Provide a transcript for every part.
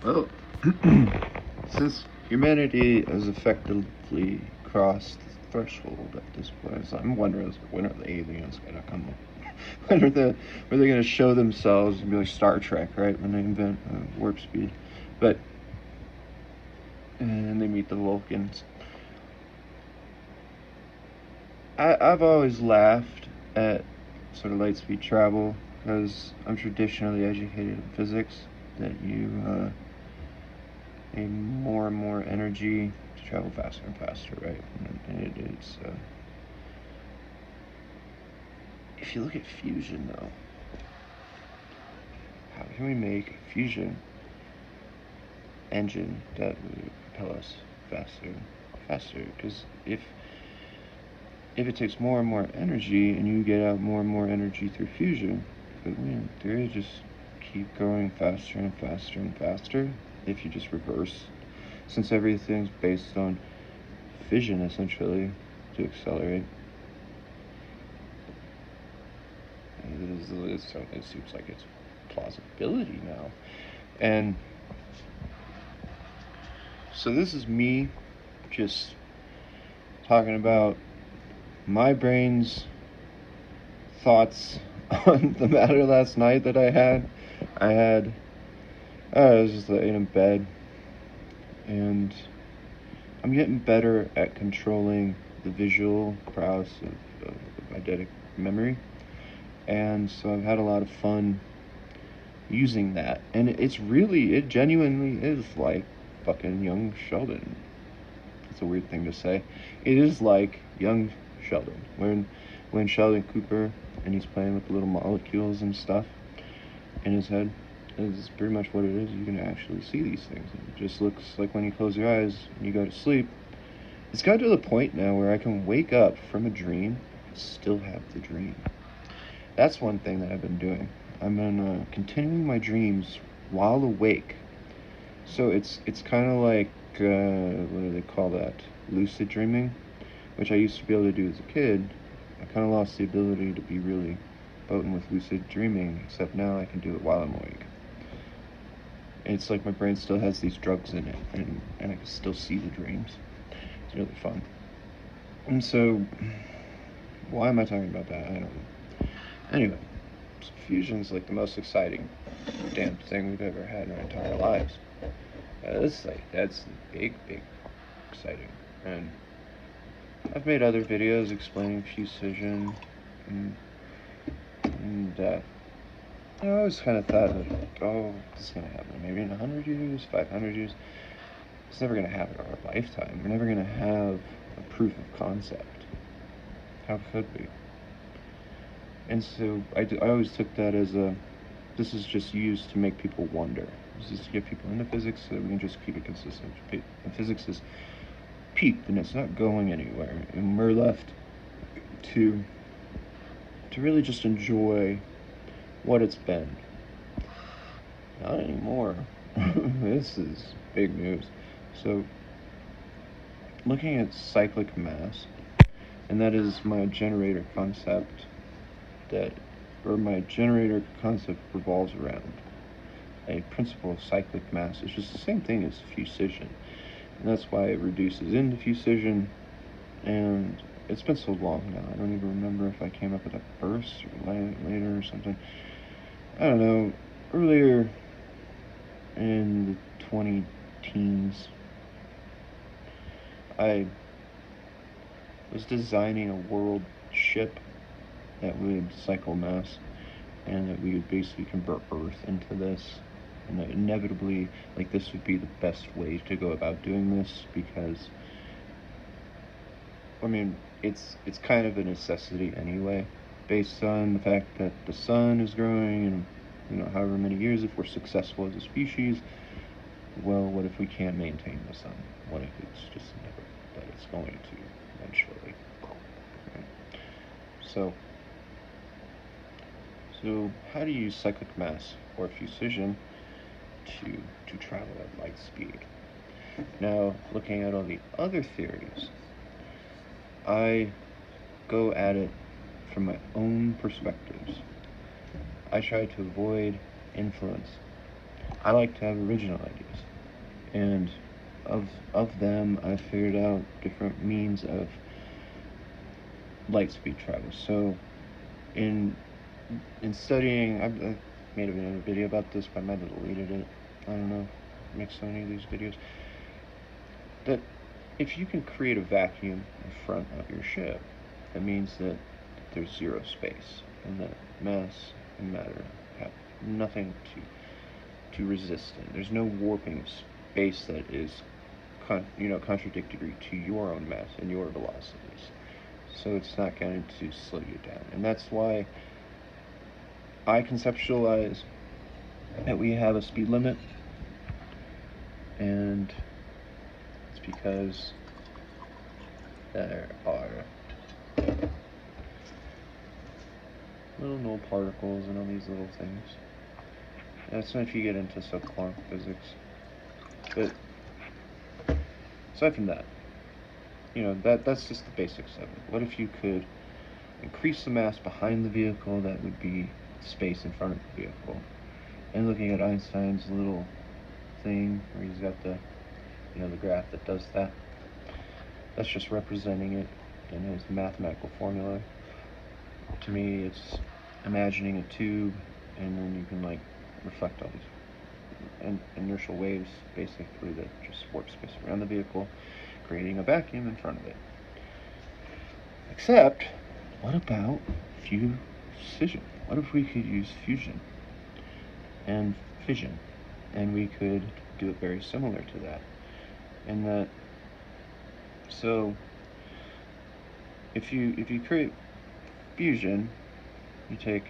Well, since humanity has effectively crossed the threshold at this point, so I'm wondering when are the aliens gonna come? When are they gonna show themselves and be like Star Trek, right? When they invent warp speed, but and they meet the Vulcans. I've always laughed at sort of light speed travel because I'm traditionally educated in physics. That you need more and more energy to travel faster and faster, right? And it's if you look at fusion, though, how can we make a fusion engine that would propel us faster? Because if it takes more and more energy, and you get out more and more energy through fusion, but we in theory just keep going faster and faster and faster. If you just reverse, since everything's based on fission essentially to accelerate. It seems like it's plausibility now. And so this is me just talking about my brain's thoughts on the matter last night that I had. I was just laying in bed, and I'm getting better at controlling the visual prowess of eidetic memory. And so I've had a lot of fun using that. And it genuinely is like fucking young Sheldon. It's a weird thing to say. It is like young Sheldon. When Sheldon Cooper and he's playing with the little molecules and stuff in his head, is pretty much what it is. You can actually see these things. It just looks like when you close your eyes and you go to sleep. It's gotten to the point now where I can wake up from a dream and still have the dream. That's one thing that I've been doing. I've been continuing my dreams while awake. So it's kind of like, what do they call that? Lucid dreaming, which I used to be able to do as a kid. I kind of lost the ability to be really potent with lucid dreaming, except now I can do it while I'm awake. It's like my brain still has these drugs in it, and I can still see the dreams. It's really fun. And so, why am I talking about that? I don't know. Anyway, fusion's like the most exciting damn thing we've ever had in our entire lives. That's big exciting. And I've made other videos explaining Fusission, and I always kind of thought that, oh, this is going to happen maybe in 100 years, 500 years. It's never going to happen in our lifetime. We're never going to have a proof of concept. How could we? And so I always took that as this is just used to make people wonder. This is to get people into physics so that we can just keep it consistent. And physics is peaked and it's not going anywhere. And we're left to really just enjoy what it's been. Not anymore. This is big news. So, looking at cyclic mass, and that is my generator concept my generator concept revolves around a principle of cyclic mass. It's just the same thing as Fusission, and that's why it reduces into Fusission. And it's been so long now, I don't even remember if I came up with that first or later or something. I don't know, earlier in the 20-teens, I was designing a world ship that would cycle mass, and that we would basically convert Earth into this, and that inevitably, like, this would be the best way to go about doing this, because, I mean, it's kind of a necessity anyway, based on the fact that the sun is growing, and however many years, if we're successful as a species, well, what if we can't maintain the sun? What if it's just never that it's going to eventually? Right? So how do you use cyclic mass or Fusission to travel at light speed? Now, looking at all the other theories, I go at it from my own perspectives. I try to avoid influence. I like to have original ideas, and of them, I've figured out different means of light speed travel. So in studying, I've made another video about this, but I might have deleted it. I don't know. I make so many of these videos. That if you can create a vacuum in front of your ship, that means that there's zero space, and that mass and matter have nothing to resist it. There's no warping of space that is contradictory to your own mass and your velocities. So it's not going to slow you down. And that's why I conceptualize that we have a speed limit, and it's because there are little null particles and all these little things. That's not if you get into subquantum physics. But aside from that, that's just the basics of it. What if you could increase the mass behind the vehicle? That would be space in front of the vehicle. And looking at Einstein's little thing where he's got the graph that does that, that's just representing it in his mathematical formula. To me, it's imagining a tube, and then you can reflect all these inertial waves, basically, that just warp space around the vehicle, creating a vacuum in front of it. Except, what about fusion? What if we could use fusion and fission, and we could do it very similar to that? And that, so if you create fusion, you take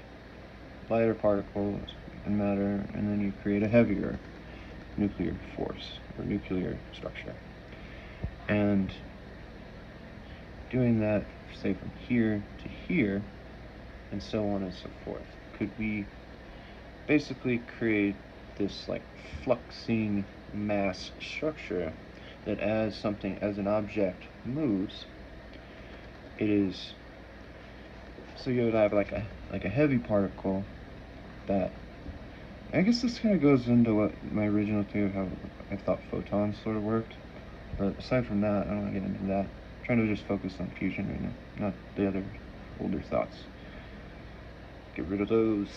lighter particles and matter, and then you create a heavier nuclear force or nuclear structure. And doing that, say, from here to here, and so on and so forth, could we basically create this fluxing mass structure that as an object moves, it is, so you would have like a heavy particle that, I guess this kind of goes into what my original theory of how I thought photons sort of worked. But aside from that, I don't want to get into that. I'm trying to just focus on fusion right now, not the other older thoughts. Get rid of those.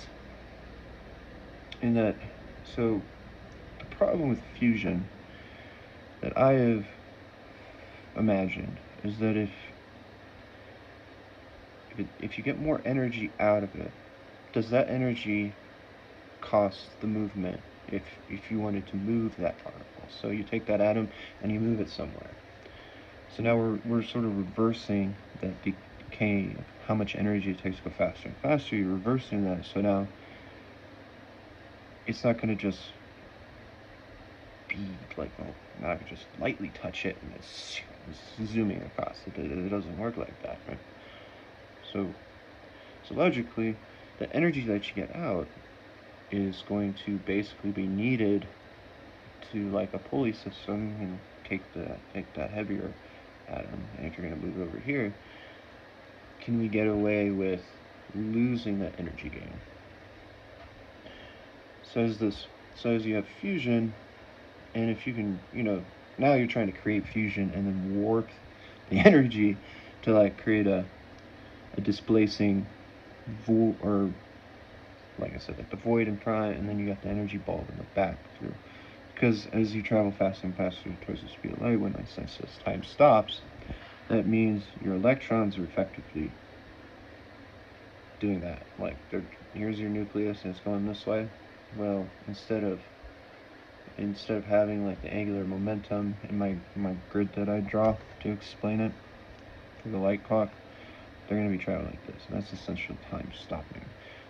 And that, so the problem with fusion that I have imagined is that if you get more energy out of it, does that energy cost the movement if you wanted to move that particle? So you take that atom and you move it somewhere. So now we're sort of reversing that decay of how much energy it takes to go faster and faster. You're reversing that, so now it's not going to just be now I can just lightly touch it and it's zooming across. It doesn't work like that, right? So logically, the energy that you get out is going to basically be needed to, like a pulley system, take that heavier atom, and if you're going to move it over here, can we get away with losing that energy gain? So as you have fusion, and if you can, now you're trying to create fusion and then warp the energy to create a displacing or like I said, the void in front, and then you got the energy bulb in the back through. Because as you travel faster and faster towards the speed of light, when Einstein says time stops, that means your electrons are effectively doing that. Here's your nucleus and it's going this way. Well, instead of having the angular momentum in my grid that I draw to explain it for the light clock, they're going to be traveling like this, and that's essentially time stopping.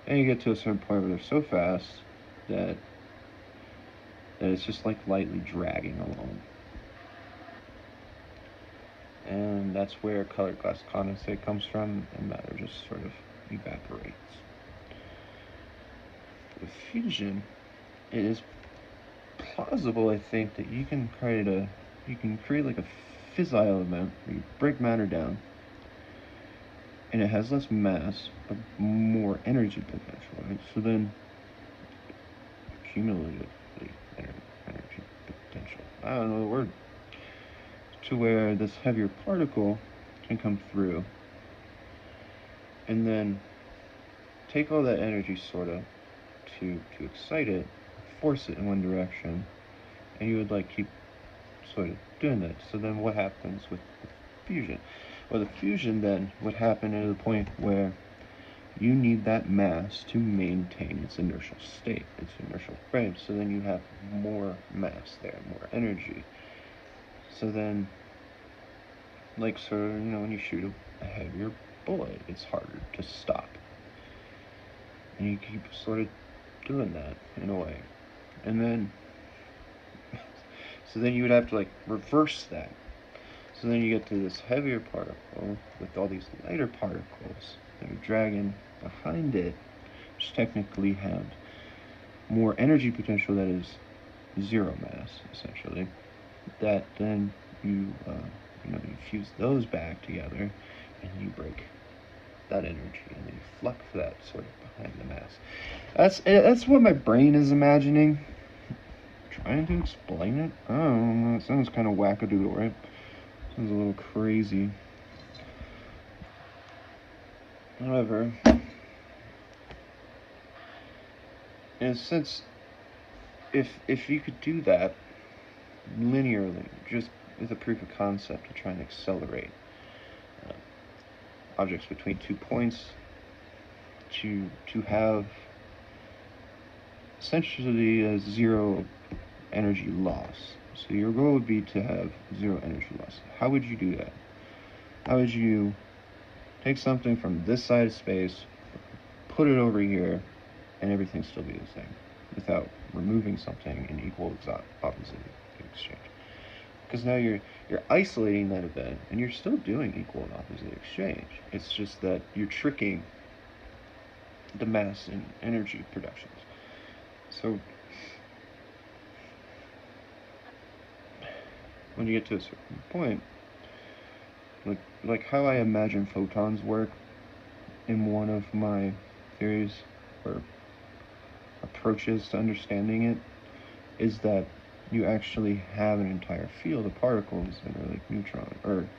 And you get to a certain point where they're so fast that it's just lightly dragging along. And that's where colored glass condensate comes from, and matter just sort of evaporates. With fusion, it is plausible, I think, that you can create a fissile event where you break matter down, and it has less mass but more energy potential, right? So then, cumulatively, essentially energy potential. I don't know the word. To where this heavier particle can come through and then take all that energy sort of to excite it, force it in one direction, and you would like keep sort of doing that. So then what happens with fusion? Well, the fusion then would happen at the point where you need that mass to maintain its inertial state, its inertial frame. So then you have more mass there, more energy. So then, like sort of, when you shoot a heavier bullet, it's harder to stop. And you keep sort of doing that in a way. And then, so then you would have to like reverse that. So then you get to this heavier particle with all these lighter particles that are dragging behind it, which technically have more energy potential, that is zero mass, essentially. That then you fuse those back together, and you break that energy, and then you flux that sort of behind the mass. That's what my brain is imagining. Trying to explain it? I don't know. It sounds kind of wackadoodle, right? Sounds a little crazy. However, in a sense, if you could do that linearly, just with a proof of concept to try and accelerate objects between 2 points, to have essentially a zero energy loss. So your goal would be to have zero energy loss. How would you do that? How would you take something from this side of space, put it over here, and everything still be the same, without removing something in equal opposite exchange? Because now you're isolating that event, and you're still doing equal and opposite exchange. It's just that you're tricking the mass and energy productions. So when you get to a certain point, like how I imagine photons work in one of my theories or approaches to understanding it, is that you actually have an entire field of particles that are like neutrons or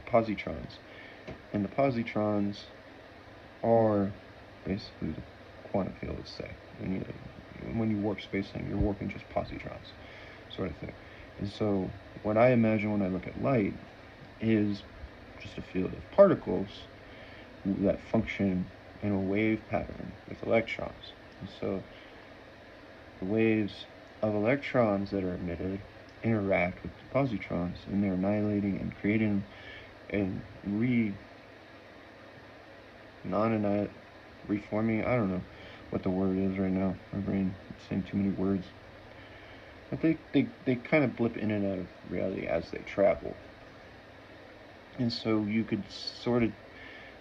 positrons, and the positrons are basically the quantum field, let's say. And when you warp space-time, you're warping just positrons, sort of thing. And so what I imagine when I look at light is just a field of particles that function in a wave pattern with electrons. And so the waves of electrons that are emitted interact with the positrons, and they're annihilating and creating and reforming. I don't know what the word is right now. My brain is saying too many words. But they kind of blip in and out of reality as they travel. And so you could sort of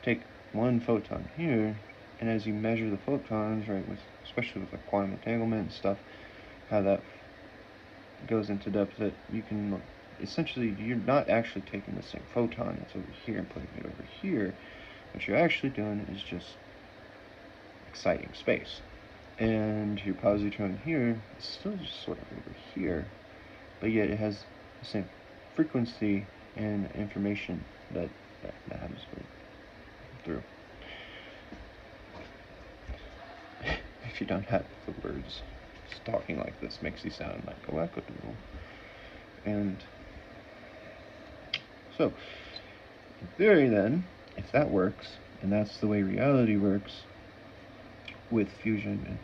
take one photon here, and as you measure the photons, right, especially with like quantum entanglement and stuff, how that goes into depth, that you can essentially, you're not actually taking the same photon that's over here and putting it over here. What you're actually doing is just exciting space. And your positron here is still just sort of over here, but yet it has the same frequency and information that happens through. If you don't have the words, just talking like this makes you sound like a wackadoodle. And so, in theory then, if that works, and that's the way reality works with fusion and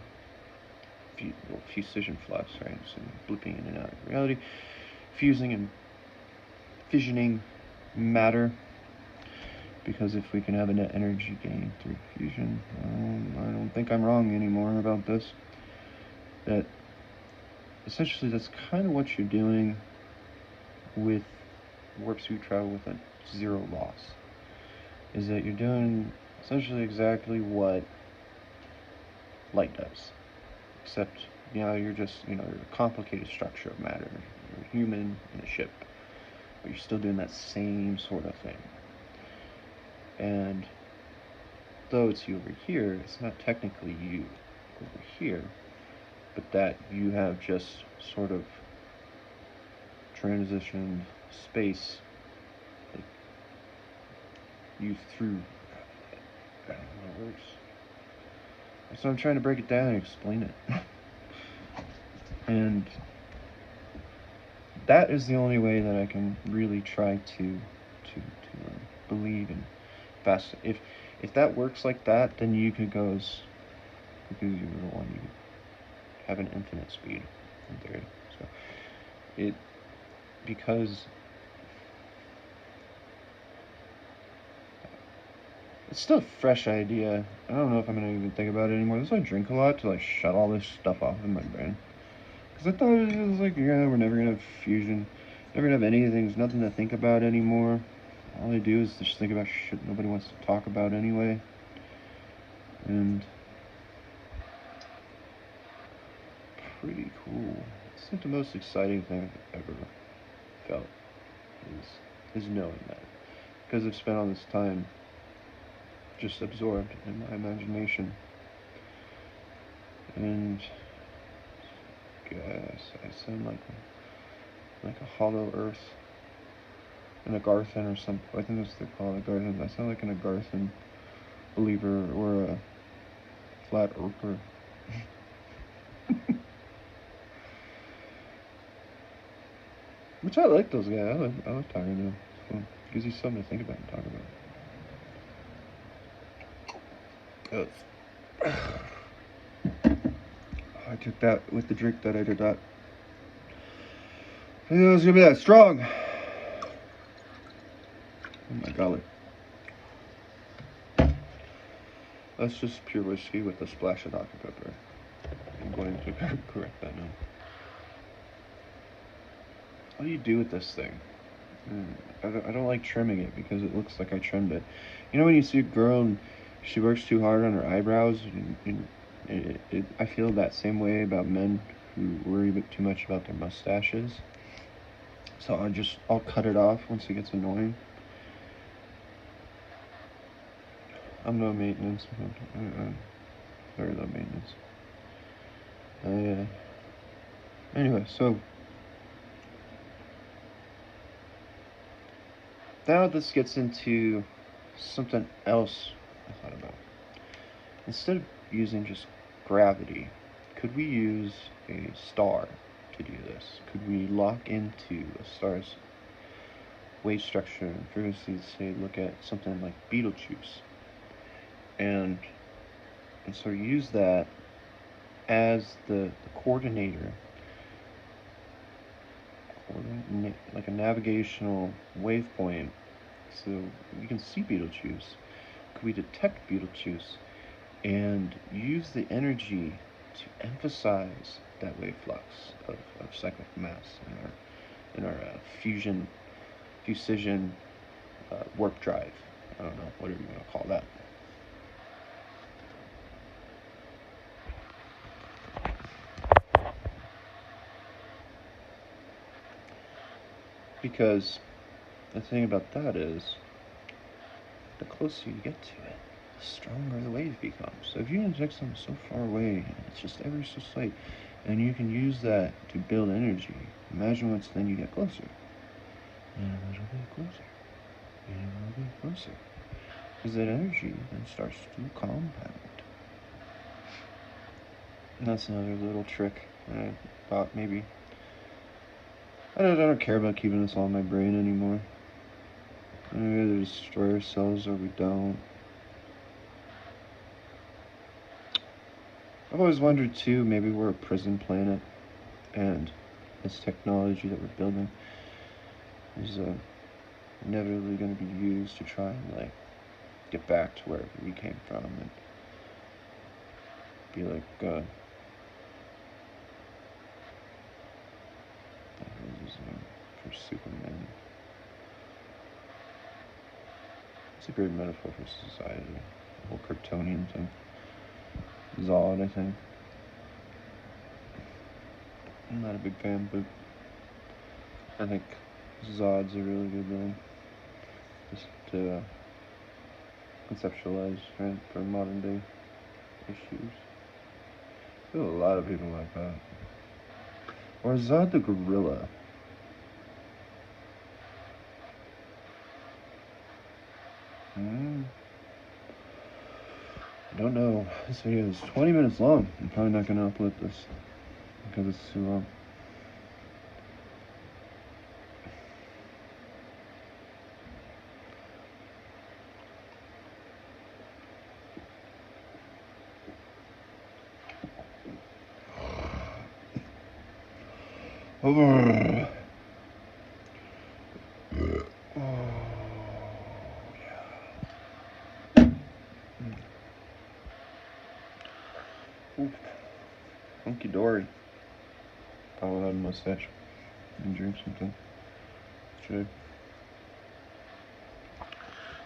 Fusission flux, right? So blipping in and out of reality, fusing and fissioning matter. Because if we can have a net energy gain through fusion, I don't think I'm wrong anymore about this. That essentially that's kind of what you're doing with warp speed travel with a zero loss. Is that you're doing essentially exactly what light does. Except, you're just, you're a complicated structure of matter. You're a human in a ship. But you're still doing that same sort of thing. And though it's you over here, it's not technically you over here. but that you have just sort of transitioned space, like you through. I don't know how it works. So I'm trying to break it down and explain it. And that is the only way that I can really try to believe in fast. If that works like that, then you could go as because you would want, you could have an infinite speed in theory. So it because it's still a fresh idea. I don't know if I'm gonna even think about it anymore. This is why I drink a lot to like shut all this stuff off in my brain. Because I thought it was like, yeah, we're never gonna have fusion, never gonna have anything. There's nothing to think about anymore. All I do is just think about shit nobody wants to talk about anyway. And pretty cool. It's like the most exciting thing I've ever felt is knowing that. Because I've spent all this time just absorbed in my imagination. And guess I sound like a hollow earth. An Agarthan or something. I think that's what they call it, Agarthan. I sound like an Agarthan believer or a flat earther. Which I like those guys. I like talking to them. It's fun. Gives you something to think about and talk about. I took that with the drink that I did that. I didn't know it was gonna be that strong. Oh my golly. That's just pure whiskey with a splash of Dr. Pepper. I'm going to correct that now. What do you do with this thing? I don't like trimming it because it looks like I trimmed it. You know when you see a girl and she works too hard on her eyebrows, and I feel that same way about men who worry a bit too much about their mustaches. So I'll cut it off once it gets annoying. I'm low maintenance. Very low maintenance. Anyway, so now this gets into something else I thought about. Instead of using just gravity, could we use a star to do this? Could we lock into a star's wave structure and frequency, say, look at something like Betelgeuse, and so use that as the coordinator, like a navigational waypoint, so you can see Betelgeuse. Could we detect Betelgeuse and use the energy to emphasize that wave flux of cyclic mass in our fusion warp drive? I don't know, whatever you want to call that. Because the thing about that is, the closer you get to it, the stronger the wave becomes. So if you inject something so far away, and it's just ever so slight, and you can use that to build energy, imagine once then you get closer. And a little bit closer. And a little bit closer. Because that energy then starts to compound. And that's another little trick that I thought maybe. I don't care about keeping this all in my brain anymore. We either destroy ourselves or we don't. I've always wondered too, maybe we're a prison planet, and this technology that we're building is inevitably going to be used to try and like get back to wherever we came from and be like for Superman. It's a great metaphor for society. The whole Kryptonian thing. Zod, I think. I'm not a big fan, but I think Zod's a really good villain. Just to conceptualize, right, for modern day issues. I feel a lot of people like that. Or Zod the gorilla. Hmm. I don't know. This video is 20 minutes long. I'm probably not going to upload this because it's too long. Oh, yeah. Oof. Hunky dory. Probably without a mustache. And drink something. Should.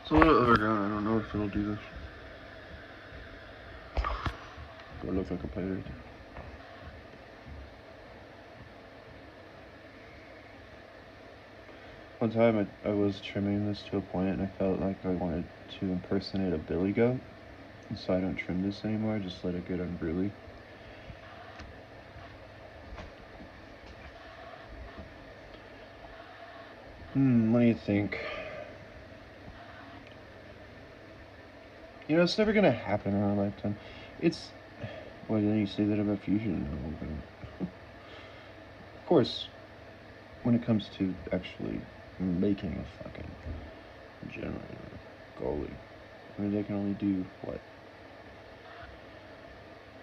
It's a little overgrown. I don't know if it'll do this. Do I look like a pirate? One time I was trimming this to a point and I felt like I wanted to impersonate a billy goat. And so I don't trim this anymore, I just let it get unruly. What do you think? You know, it's never gonna happen in our lifetime. It's... Well, then you say that about fusion. Of course, when it comes to actually making a fucking generator, goalie, I mean, they can only do, what?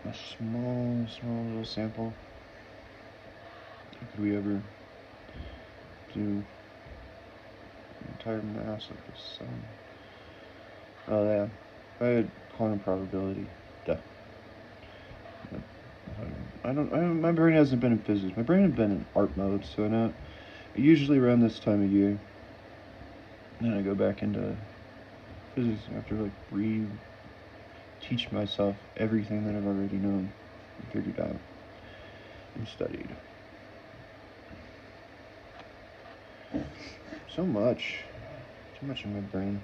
A small little sample? Could we ever do the entire mass of the sun? Oh, yeah. I had quantum probability. Duh. My brain hasn't been in physics. My brain has been in art mode, so not usually around this time of year. Then I go back into physics after like teach myself everything that I've already known and figured out and studied. So much. Too much in my brain.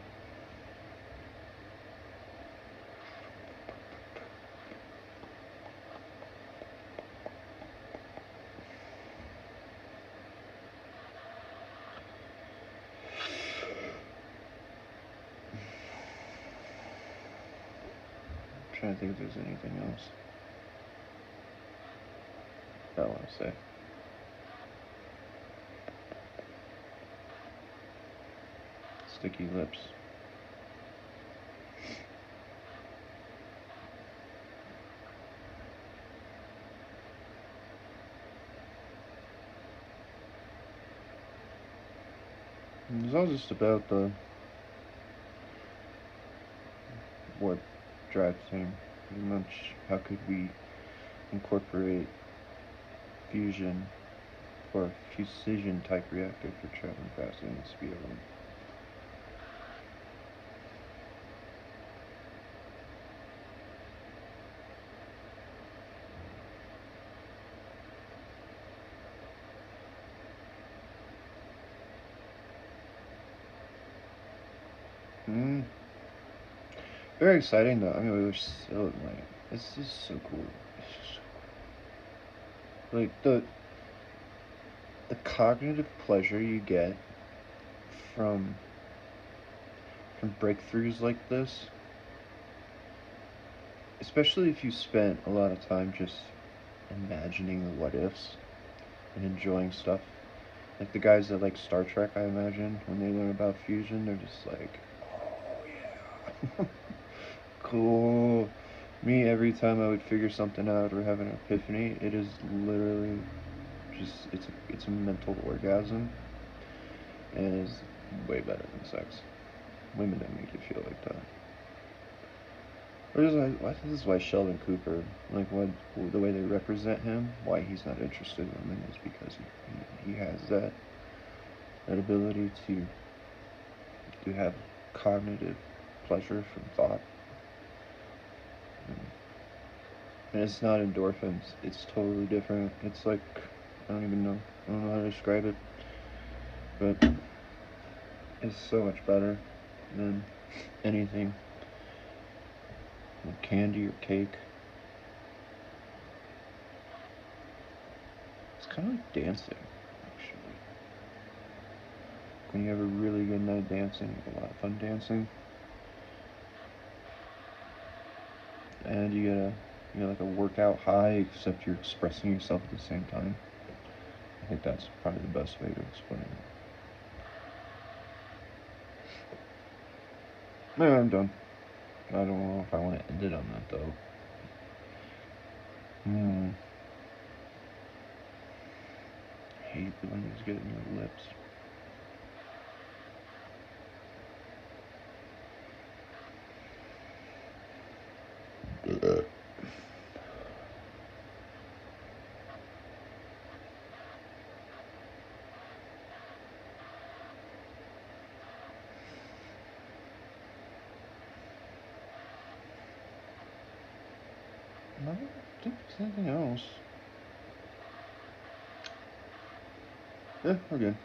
I'm trying to think if there's anything else I want to say. Sticky lips. It's all just about what drives him, pretty much. How could we incorporate fusion or a Fusission type reactor for traveling faster than the speed of light? Very exciting though. I mean, we were still like, this is so cool. It's just so cool. Like the cognitive pleasure you get from breakthroughs like this, especially if you spent a lot of time just imagining the what ifs and enjoying stuff. Like the guys that like Star Trek, I imagine, when they learn about fusion, they're just like, oh yeah, cool. Me, every time I would figure something out or have an epiphany, it is literally just, it's a mental orgasm, and it's way better than sex. Women don't make you feel like that. Or this is why Sheldon Cooper, like the way they represent him, why he's not interested in women is because he has that ability to have cognitive pleasure from thought. And it's not endorphins. It's totally different. It's like, I don't even know. I don't know how to describe it. But it's so much better than anything like candy or cake. kind of like dancing, actually. When you have a really good night dancing, a lot of fun dancing, and you get like a workout high, except you're expressing yourself at the same time. I think that's probably the best way to explain it. No, I'm done. I don't know if I want to end it on that though. I hate when these get in your lips. I don't think there's anything else. Yeah, we're good.